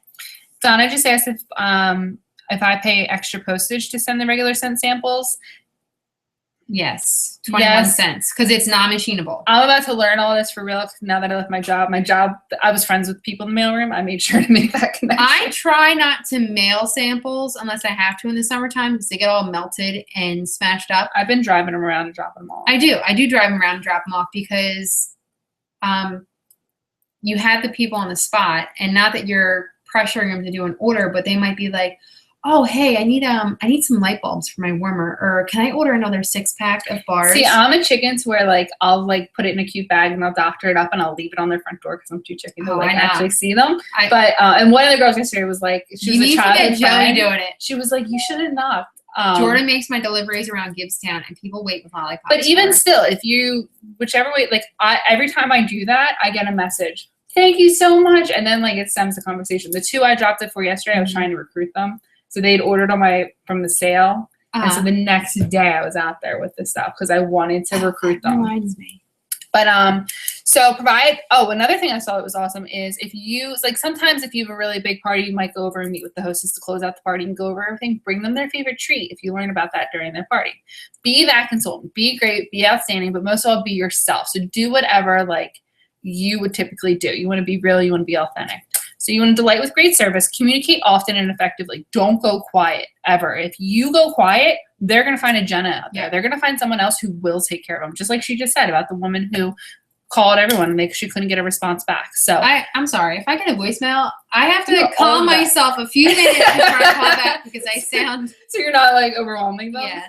Donna just asked if I pay extra postage to send the regular scent samples. Yes, 21 Yes. cents because it's non-machinable. I'm about to learn all this for real now that I left my job. I was friends with people in the mailroom. I made sure to make that connection. I try not to mail samples unless I have to in the summertime because they get all melted and smashed up. I've been driving them around and dropping them off. I do drive them around and drop them off because you have the people on the spot, and not that you're pressuring them to do an order, but they might be like, oh, hey, I need some light bulbs for my warmer, or can I order another 6-pack of bars? See, I'm a chicken to where like I'll like put it in a cute bag and I'll doctor it up and I'll leave it on their front door because I'm too chicken to Oh, like I know. actually see them. I- But and one of the girls yesterday was like, she you was need a to child get Joey doing it. She was like, you should have knocked. Jordan makes my deliveries around Gibbstown, and people wait with lollipops. But even for her. still, if you whichever way, like every time I do that, I get a message. Thank you so much, and then like it stems the conversation. The two I dropped it for yesterday, I was trying to recruit them. So they'd ordered from the sale. And so the next day I was out there with this stuff because I wanted to recruit them. Reminds me. But so another thing I saw that was awesome is if you like sometimes if you have a really big party, you might go over and meet with the hostess to close out the party and go over everything. Bring them their favorite treat if you learn about that during their party. Be that consultant. Be great, be outstanding, but most of all be yourself. So do whatever like you would typically do. You want to be real, you want to be authentic. So you want to delight with great service, communicate often and effectively. Don't go quiet ever. If you go quiet, they're going to find a Jenna out there. Yeah. They're going to find someone else who will take care of them. Just like she just said about the woman who called everyone and she couldn't get a response back. So I'm sorry. If I get a voicemail, I have You to own calm that. myself a few minutes to try to call back because I sound. so you're not like overwhelming them. Yes.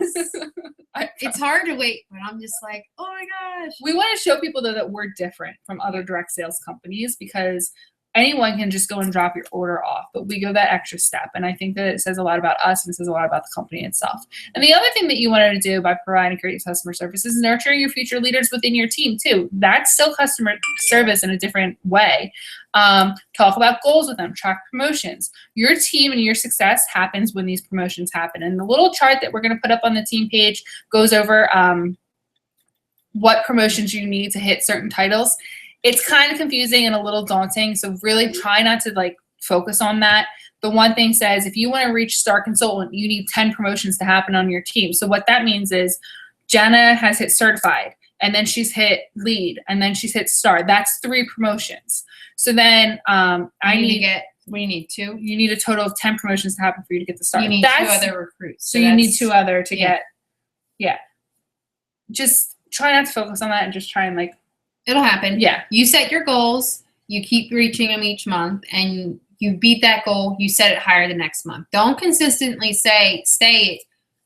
It's hard to wait, but I'm just like, oh my gosh. We want to show people though that we're different from other direct sales companies because anyone can just go and drop your order off, but we go that extra step. And I think that it says a lot about us and it says a lot about the company itself. And the other thing that you wanted to do by providing great customer service is nurturing your future leaders within your team too. That's still customer service in a different way. Talk about goals with them, track promotions. Your team and your success happens when these promotions happen. And the little chart that we're going to put up on the team page goes over what promotions you need to hit certain titles. It's kind of confusing and a little daunting, so really try not to like focus on that. The one thing says if you want to reach star consultant, you need 10 promotions to happen on your team. So what that means is Jenna has hit certified, and then she's hit lead, and then she's hit star. That's 3 promotions. So then We need 2. you need a total of 10 promotions to happen for you to get the star. You need 2 other recruits. So you need 2 other to yeah. get. Just try not to focus on that and just try and like It'll happen. yeah. You set your goals, you keep reaching them each month, and you beat that goal, you set it higher the next month. Don't consistently stay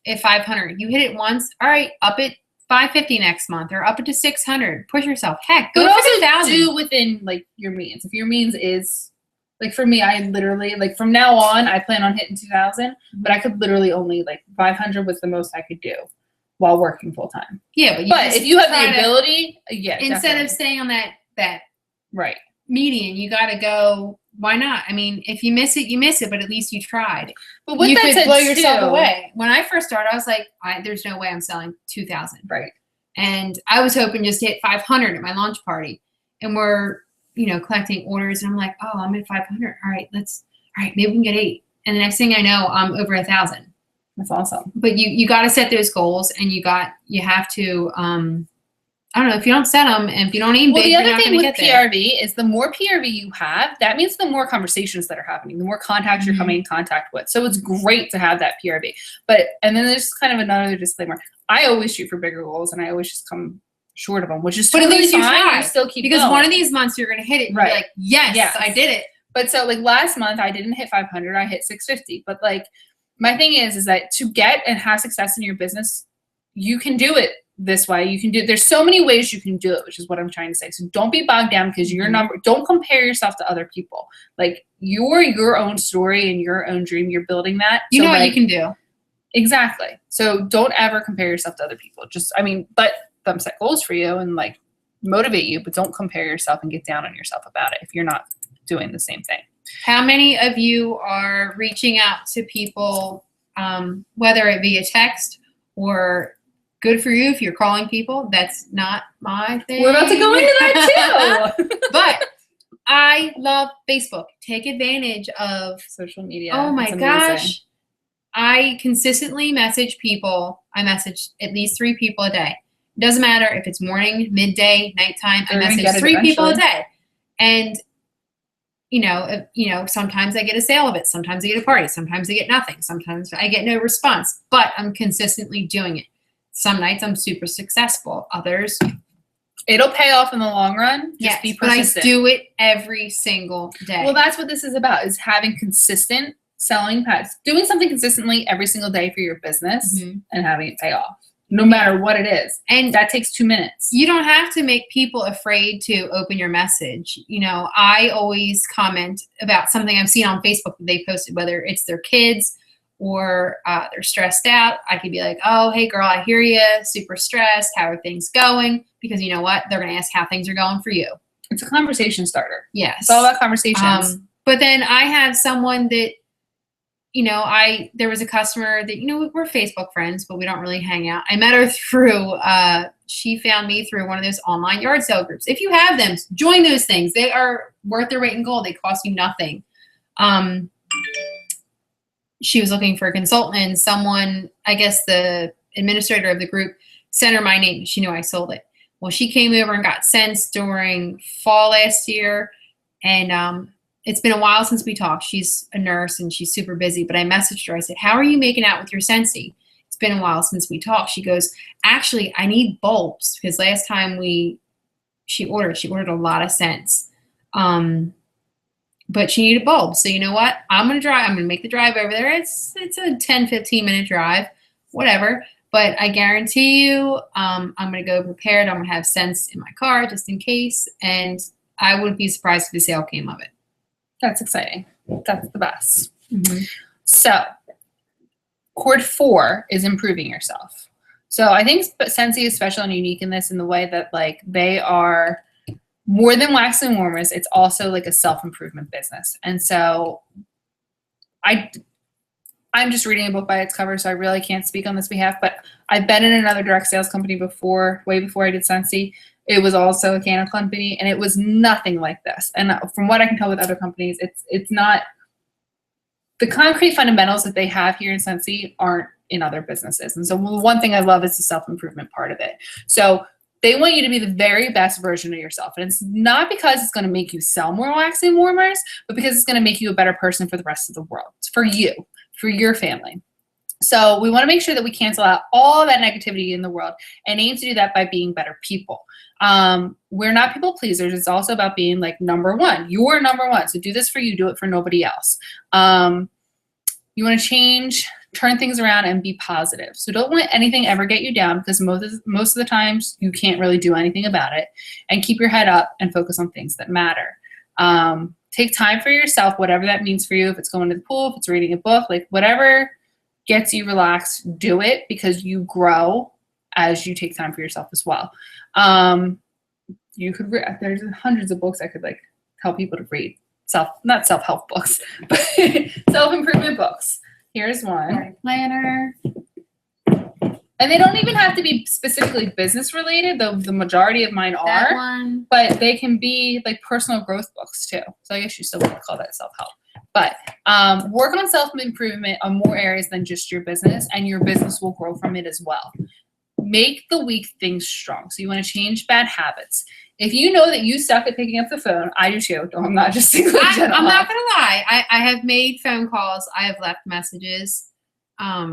at 500. You hit it once, all right, up it 550 next month or up it to 600. Push yourself. Heck, go But for also 1,000. do within like your means. If your means is like for me, I literally like from now on I plan on hitting 2,000, but I could literally only like 500 was the most I could do while working full time. Yeah, but But if you have try the to- ability, yeah, instead definitely. of staying on that right. median, you got to go. Why not? I mean, if you miss it, you miss it, but at least you tried. But with You that could said, blow yourself too- away. When I first started, I was like, there's no way I'm selling 2,000. Right. And I was hoping just to hit 500 at my launch party. And we're, collecting orders. And I'm like, oh, I'm at 500. All right, maybe we can get 8. And the next thing I know, I'm over 1,000. That's awesome. But you got to set those goals, and you have to, I don't know, if you don't set them and if you don't aim Well, big, the you're other not thing going to with get there. PRV is the more PRV you have, that means the more conversations that are happening, the more contacts you're Mhm. coming in contact with. So it's great to have that PRV. And then there's kind of another disclaimer. I always shoot for bigger goals, and I always just come short of them, which is But at totally least you fine. try. You still keep Because going. one of these months you're going to hit it and Right. be like, yes, I did it. But so like last month I didn't hit 500, I hit 650. But like my thing is that to get and have success in your business, you can do it this way. There's so many ways you can do it, which is what I'm trying to say. So don't be bogged down because your number, don't compare yourself to other people. Like you're your own story and your own dream. You're building that. You So, know what like, you can do. Exactly. So don't ever compare yourself to other people. But them set goals for you and like motivate you, but don't compare yourself and get down on yourself about it if you're not doing the same thing. How many of you are reaching out to people, whether it be a text or good for you if you're calling people? That's not my thing. We're about to go into that too. But I love Facebook. Take advantage of, Social media. oh my it's amazing. gosh. I consistently message people. I message at least 3 people a day. Doesn't matter if it's morning, midday, nighttime. They're I gonna message get it 3 people a eventually. day. And sometimes I get a sale of it. Sometimes I get a party. Sometimes I get nothing. Sometimes I get no response. But I'm consistently doing it. Some nights I'm super successful. Others, It'll pay off in the long run. Just yes. be But I persistent. do it every single day. Well, that's what this is about, is having consistent selling pets. Doing something consistently every single day for your business Mhm. and having it pay off, no matter what it is. And That takes 2 minutes. you don't have to make people afraid to open your message. I always comment about something I've seen on Facebook that they posted, whether it's their kids or they're stressed out. I could be like, oh, hey, girl, I hear you, super stressed. How are things going? Because you know what? They're going to ask how things are going for you. It's a conversation starter. Yes. It's all about conversations. But then I have someone that, there was a customer that, we're Facebook friends, but we don't really hang out. I met her through, she found me through one of those online yard sale groups. If you have them, join those things. They are worth their weight in gold. They cost you nothing. She was looking for a consultant, and someone, I guess the administrator of the group, sent her my name. She knew I sold it. Well, she came over and got Sense during fall last year, and it's been a while since we talked. She's a nurse and she's super busy, but I messaged her. I said, how are you making out with your Scentsy? It's been a while since we talked. She goes, actually, I need bulbs, because last time she ordered a lot of scents. But she needed bulbs. So you know what? I'm going to make the drive over there. It's a 10, 15 minute drive, whatever. But I guarantee you, I'm going to go prepared. I'm going to have scents in my car just in case. And I wouldn't be surprised if the sale came of it. That's exciting. That's the best. Mm-hmm. So, chord 4 is improving yourself. So I think Scentsy is special and unique in this, in the way that they are more than wax and warmers. It's also like a self-improvement business. And so I'm just reading a book by its cover, so I really can't speak on this behalf, but I've been in another direct sales company before, way before I did Scentsy. It was also a candle company, and it was nothing like this. And from what I can tell with other companies, it's not, the concrete fundamentals that they have here in Scentsy aren't in other businesses. And so one thing I love is the self-improvement part of it. So they want you to be the very best version of yourself. And it's not because it's going to make you sell more wax and warmers, but because it's going to make you a better person for the rest of the world. It's for you, for your family. So we want to make sure that we cancel out all that negativity in the world and aim to do that by being better people. We're not people pleasers. It's also about being number one. You're number one. So do this for you. Do it for nobody else. You want to change, turn things around, and be positive. So don't let anything ever get you down, because most of the times you can't really do anything about it. And keep your head up and focus on things that matter. Take time for yourself, whatever that means for you. If it's going to the pool, if it's reading a book, whatever gets you relaxed, do it, because you grow as you take time for yourself as well. You could there's hundreds of books I could tell people to read. Not self-help books, but self-improvement books. Here's one. Planner. And they don't even have to be specifically business related, though the majority of mine That are. one. But they can be personal growth books too. So I guess you still wouldn't call that self-help. But work on self-improvement on more areas than just your business, and your business will grow from it as well. Make the weak things strong. So you want to change bad habits. If you know that you suck at picking up the phone, I do too. I'm not just I'm not going to lie. I have made phone calls. I have left messages. I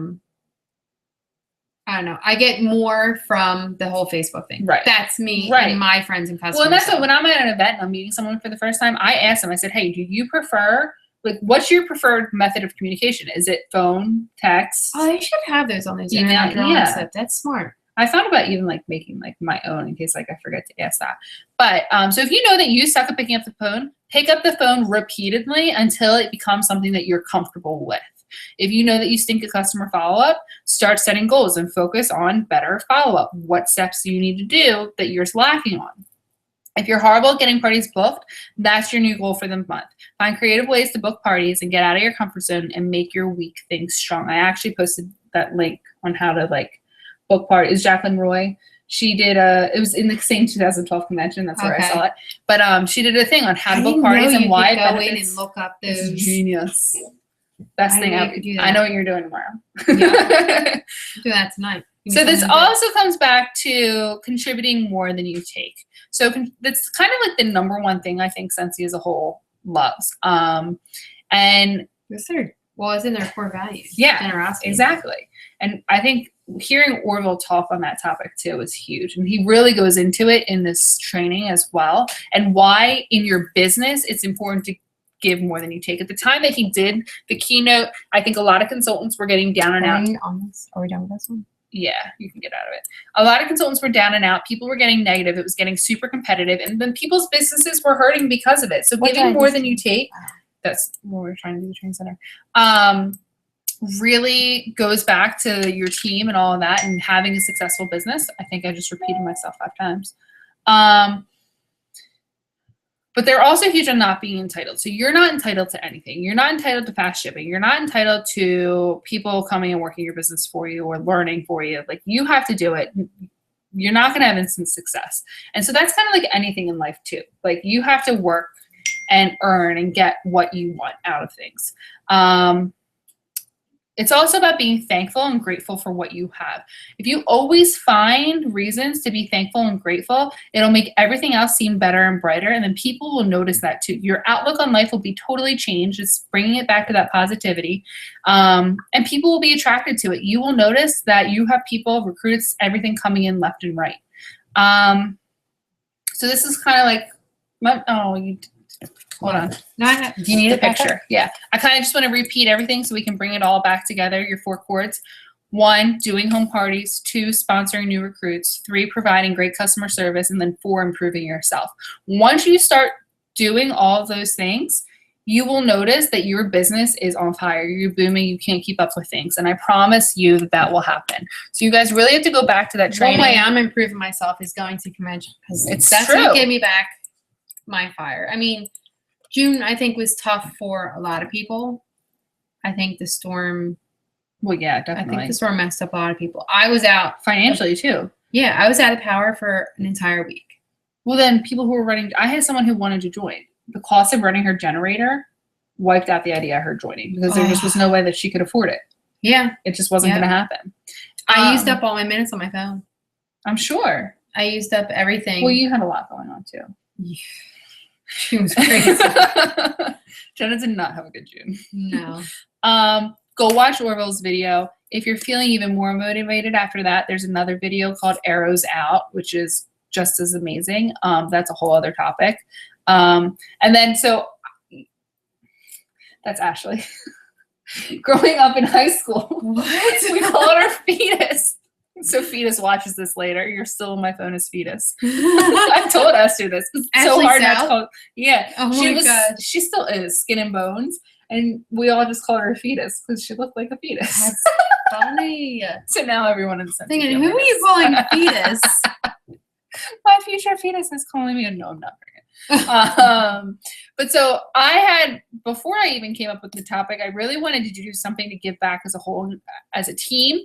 don't know. I get more from the whole Facebook thing. Right. That's me Right. and my friends and customers. Well, and that's what, when I'm at an event and I'm meeting someone for the first time, I ask them, I said, hey, do you prefer, what's your preferred method of communication? Is it phone, text? Oh, they should have those on those Email, internet drawing yeah. stuff. That's smart. I thought about even making my own in case I forget to ask that. But so if you know that you suck at picking up the phone, pick up the phone repeatedly until it becomes something that you're comfortable with. If you know that you stink at customer follow-up, start setting goals and focus on better follow-up. What steps do you need to do that you're lacking on? If you're horrible at getting parties booked, that's your new goal for the month. Find creative ways to book parties and get out of your comfort zone and make your weak things strong. I actually posted that link on how to book party. Is Jacqueline Roy? She did it was in the same 2012 convention. That's where I Okay. saw it. But she did a thing on how I to book didn't parties know and you why could it go in benefits. and look up It's those. genius. Best I thing didn't know you ever. could do I that. know what you're doing tomorrow. Yeah. Do that tonight. Give me So this something to do. also comes back to contributing more than you take. So that's kind of like the number one thing I think Scentsy as a whole loves. And It's in their core values. Yeah, Generosity. exactly. And I think hearing Orville talk on that topic too is huge. And he really goes into it in this training as well. And why in your business it's important to give more than you take. At the time that he did the keynote, I think a lot of consultants were getting down and out. Are we done with this one? Yeah, you can get out of it. A lot of consultants were down and out. People were getting negative. It was getting super competitive. And then people's businesses were hurting because of it. So What did giving I more just than you do? take, that's what we're trying to do, the training center, really goes back to your team and all of that and having a successful business. I think I just repeated myself 5 times. But they're also huge on not being entitled. So you're not entitled to anything. You're not entitled to fast shipping. You're not entitled to people coming and working your business for you or learning for you. Like, you have to do it. You're not going to have instant success. And so that's kind of like anything in life too. Like, you have to work and earn and get what you want out of things. It's also about being thankful and grateful for what you have. If you always find reasons to be thankful and grateful, it'll make everything else seem better and brighter. And then people will notice that too. Your outlook on life will be totally changed. It's bringing it back to that positivity. And people will be attracted to it. You will notice that you have people, recruits, everything coming in left and right. So this is kind of like, hold on. No, I have. Do you need a picture? Yeah. I kind of just want to repeat everything so we can bring it all back together, your 4 chords. 1, doing home parties. 2, sponsoring new recruits. 3, providing great customer service. And then 4, improving yourself. Once you start doing all of those things, you will notice that your business is on fire. You're booming. You can't keep up with things. And I promise you that that will happen. So you guys really have to go back to that training. One way I'm improving myself is going to convention, because It's that's true. what gave me back my fire. I mean, June, I think, was tough for a lot of people. I think the storm, Well, yeah, I definitely. think the storm messed up a lot of people. I was out. Financially too. Yeah, I was out of power for an entire week. Well, then people who were running, I had someone who wanted to join. The cost of running her generator wiped out the idea of her joining because there just was no way that she could afford it. Yeah. It just wasn't Yeah. going to happen. I used up all my minutes on my phone. I'm sure. I used up everything. Well, you had a lot going on too. June was crazy. Jenna did not have a good June. No. Go watch Orville's video. If you're feeling even more motivated after that, there's another video called Arrows Out, which is just as amazing. That's a whole other topic. And then, so that's Ashley. Growing up in high school, What? we called her Fetus. So Fetus watches this later. You're still on my phone as Fetus. I've told Esther this. It's so Ashley hard not to South? call. Yeah, Oh she my God. She still is Skin and Bones, and we all just called her a fetus because she looked like a fetus. That's funny. So now everyone in the Scentsy Thinking, family who are you knows. calling fetus? My future fetus is calling me. No, I'm not pregnant. But so I had, before I even came up with the topic, I really wanted to do something to give back as a whole, as a team.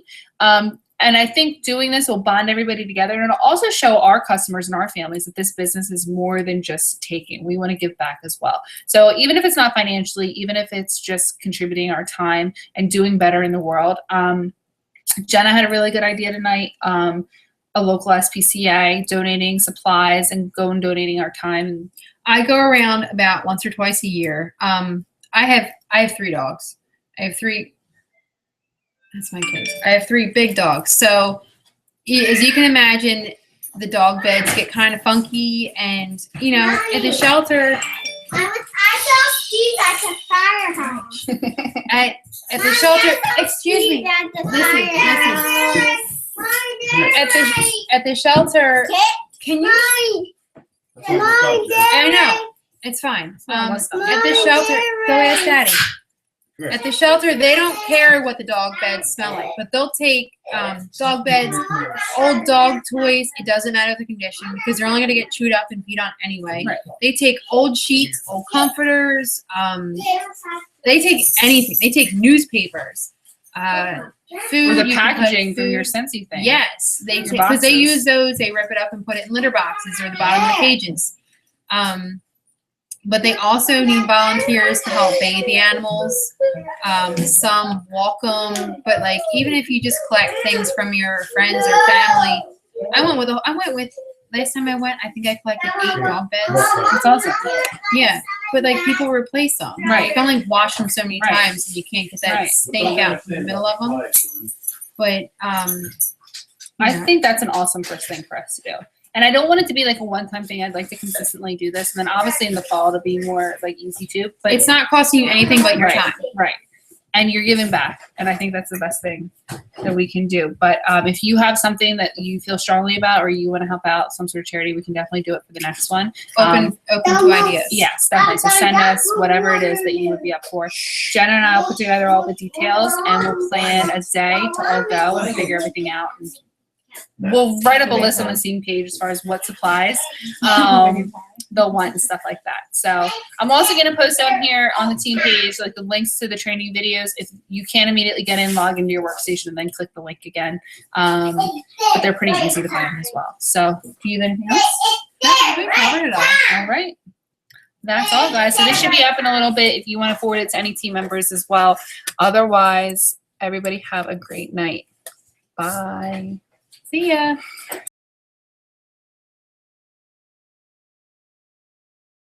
And I think doing this will bond everybody together, and it'll also show our customers and our families that this business is more than just taking. We want to give back as well. So even if it's not financially, even if it's just contributing our time and doing better in the world. Jenna had a really good idea tonight. A local SPCA donating supplies and donating our time. I go around about once or twice a year. I have 3 dogs. I have 3. That's my kids. I have 3 big dogs. So as you can imagine, the dog beds get kind of funky, and at the shelter, I saw Steve at the firehouse. at the shelter. Excuse me. Listen. At the shelter. Can you? I know. It's fine. At the shelter, go ask Daddy. At the shelter, they don't care what the dog beds smell like, but they'll take dog beds, old dog toys. It doesn't matter the condition because they're only going to get chewed up and peed on anyway. Right. They take old sheets, old comforters. They take anything. They take newspapers. food. Or the you can put packaging from your food. Scentsy thing. Yes, they Your because they boxes. use those. They rip it up and put it in litter boxes or the bottom of the cages. But they also need volunteers to help bathe the animals. Some walk them, but like even if you just collect things from your friends or family, I went with last time I went. I think I collected 8 dog beds. That's awesome. Yeah, but like people replace them. Right. You can only wash them so many Right. times, and you can't get that Right. stink out from the middle of them. But I yeah. think that's an awesome first thing for us to do. And I don't want it to be like a one-time thing. I'd like to consistently do this. And then obviously in the fall to be more like easy too. But it's not costing you anything but your Right. time. Right. And you're giving back. And I think that's the best thing that we can do. But if you have something that you feel strongly about or you want to help out some sort of charity, we can definitely do it for the next one. Open to ideas. Yes, definitely. So send us whatever it is that you would be up for. Jenna and I will put together all the details and we'll plan a day to all go and figure everything out. And we'll write up a list on the scene page as far as what supplies they'll want and stuff like that. So I'm also going to post on here on the team page like the links to the training videos. If you can't immediately get in, log into your workstation and then click the link again. But they're pretty easy to find as well. So do you have anything else? We covered it all. All right. That's all, guys. So this should be up in a little bit if you want to forward it to any team members as well. Otherwise, everybody have a great night. Bye. See ya.